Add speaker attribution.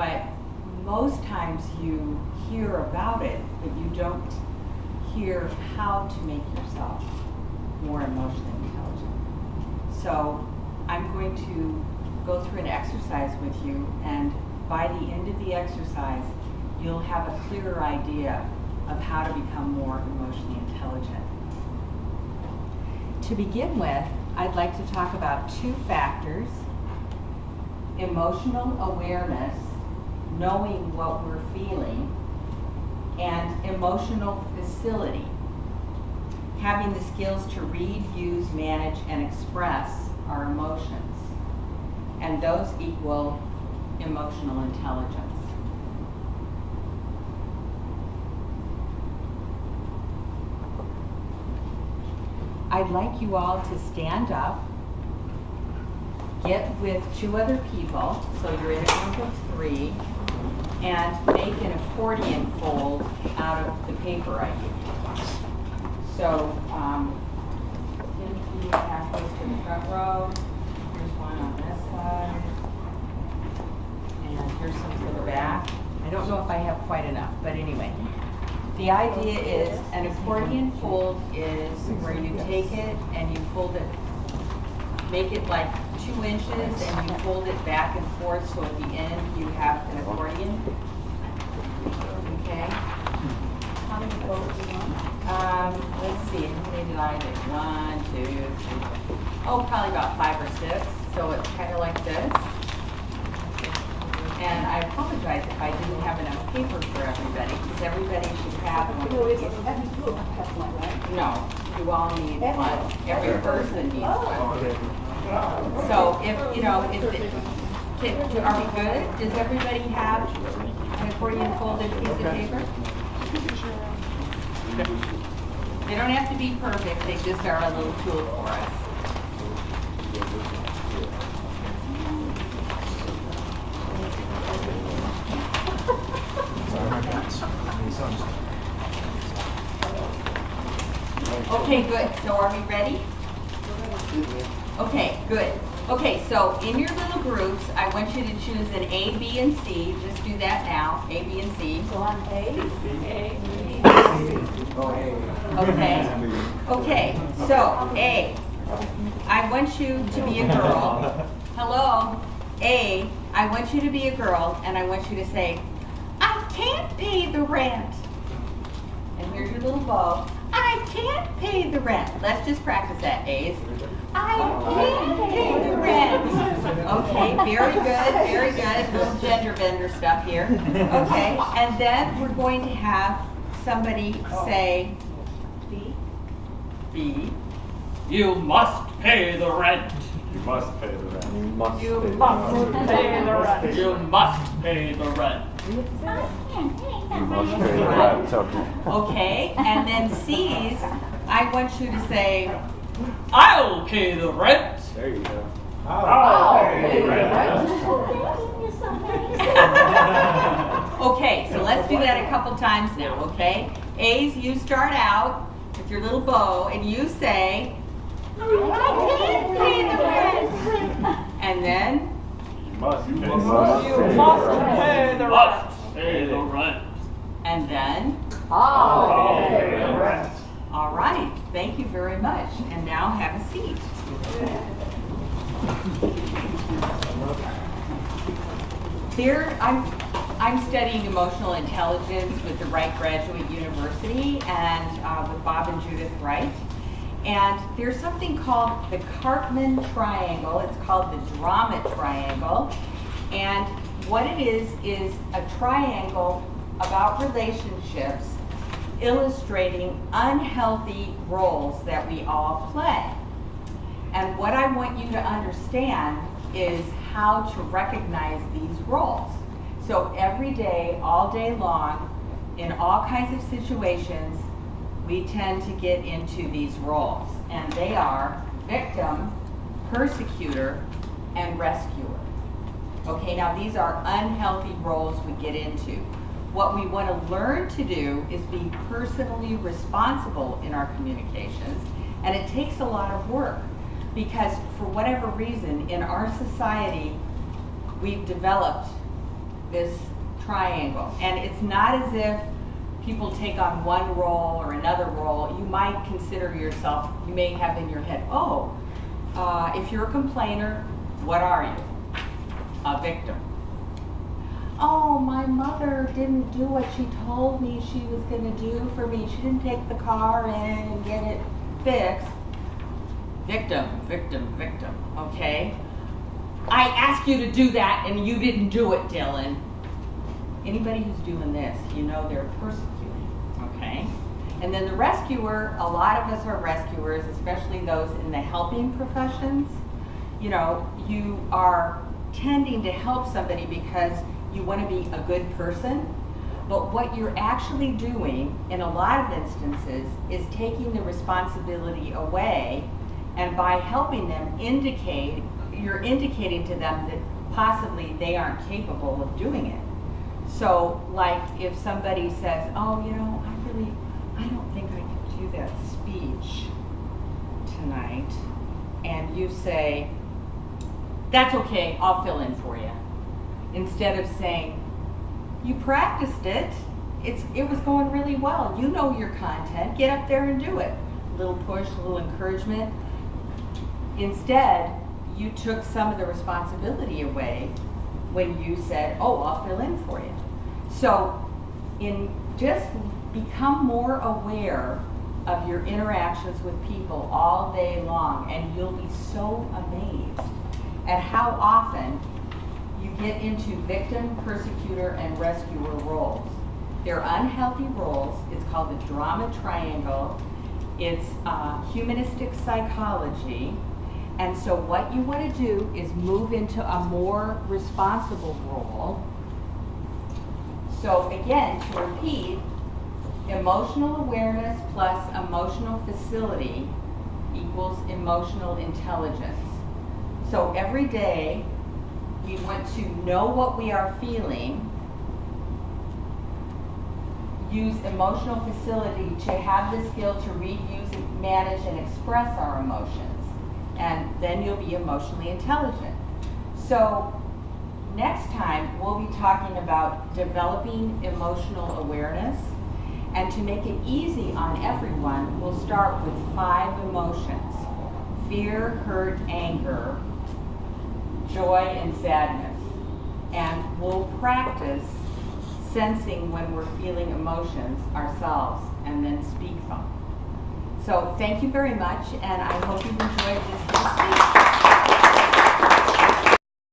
Speaker 1: but most times you hear about it, but you don't hear how to make yourself more emotionally intelligent. So I'm going to go through an exercise with you, and by the end of the exercise, you'll have a clearer idea of how to become more emotionally intelligent. To begin with, I'd like to talk about two factors: emotional awareness, knowing what we're feeling, and emotional facility, having the skills to read, use, manage, and express our emotions. And those equal emotional intelligence. I'd like you all to stand up, get with two other people, so you're in a group of three, and make an accordion fold out of the paper I give you. So, Tim, you pass those to the front row. Here's one on this side. And here's some to the back. I don't know if I have quite enough, but anyway. The idea is, an accordion fold is where you take it and you fold it, make it like 2 inches, and you fold it back and forth, so at the end you have an accordion. Okay?
Speaker 2: How many folds do you want?
Speaker 1: Let's see, how many did I do? 1, 2, 3. Oh, probably about 5 or 6. So it's kind of like this. And I apologize if I didn't have enough paper for everybody, because everybody should have one.
Speaker 2: No, it's every group has one, right?
Speaker 1: No, you all need one. Every person needs one. So if, you know, are we good? Does everybody have an accordion folded piece of paper? They don't have to be perfect, they just are a little tool for us. Okay, good. So are we ready? Okay, good. Okay, so in your little groups, I want you to choose an A, B, and C. Just do that now. A, B, and C.
Speaker 2: So on A.
Speaker 1: Okay. Okay, so A, I want you to be a girl. Hello. A, I want you to be a girl, and I want you to say, I can't pay the rent. And here's your little bow. I can't pay the rent. Let's just practice that, A's. I can't pay the rent. Okay, very good, very good. Little gender bender stuff here. Okay, and then we're going to have somebody say
Speaker 2: B.
Speaker 1: B.
Speaker 3: You must pay the rent.
Speaker 4: You must pay the rent.
Speaker 1: You
Speaker 3: must pay the rent. You must pay the rent.
Speaker 4: You must pay the rent.
Speaker 1: Okay, and then C's, I want you to say,
Speaker 3: I'll pay the rent.
Speaker 4: There you go.
Speaker 3: I'll pay the rent.
Speaker 1: okay, so let's do that a couple times now, okay? A's, you start out with your little bow, and you say, I can't pay the rent. And then,
Speaker 4: You must pay the
Speaker 3: You
Speaker 4: rent.
Speaker 3: must pay the rent. Pay the rent.
Speaker 1: and then,
Speaker 3: I'll pay the rent.
Speaker 1: all right, thank you very much. And now have a seat. Here, I'm studying emotional intelligence with the Wright Graduate University and with Bob and Judith Wright. And there's something called the Karpman Triangle. It's called the Drama Triangle. And what it is a triangle about relationships illustrating unhealthy roles that we all play. And what I want you to understand is how to recognize these roles. So every day, all day long, in all kinds of situations, we tend to get into these roles. And they are victim, persecutor, and rescuer. Okay, now these are unhealthy roles we get into. What we want to learn to do is be personally responsible in our communications, and it takes a lot of work because for whatever reason in our society we've developed this triangle. And it's not as if people take on one role or another role. You might consider yourself, you may have in your head, oh, if you're a complainer, what are you? A victim. Oh, my mother didn't do what she told me she was going to do for me. She didn't take the car in and get it fixed. Victim, victim, victim, okay? I asked you to do that and you didn't do it, Dylan. Anybody who's doing this, you know they're persecuting, okay? And then the rescuer, a lot of us are rescuers, especially those in the helping professions. You know, you are tending to help somebody because you want to be a good person, but what you're actually doing in a lot of instances is taking the responsibility away, and by helping them you're indicating to them that possibly they aren't capable of doing it. So like if somebody says, oh, you know, I don't think I can do that speech tonight, and you say, that's okay, I'll fill in for you. Instead of saying, you practiced it, it was going really well, you know your content, get up there and do it. A little push, a little encouragement. Instead, you took some of the responsibility away when you said, oh, I'll fill in for you. So just become more aware of your interactions with people all day long, and you'll be so amazed at how often you get into victim, persecutor, and rescuer roles. They're unhealthy roles. It's called the drama triangle. It's humanistic psychology. And so what you want to do is move into a more responsible role. So again, to repeat, emotional awareness plus emotional facility equals emotional intelligence. So every day, we want to know what we are feeling, use emotional facility to have the skill to read, use, manage, and express our emotions. And then you'll be emotionally intelligent. So next time, we'll be talking about developing emotional awareness. And to make it easy on everyone, we'll start with 5 emotions: fear, hurt, anger, joy, and sadness. And we'll practice sensing when we're feeling emotions ourselves and then speak them. So thank you very much, and I hope you've enjoyed this week.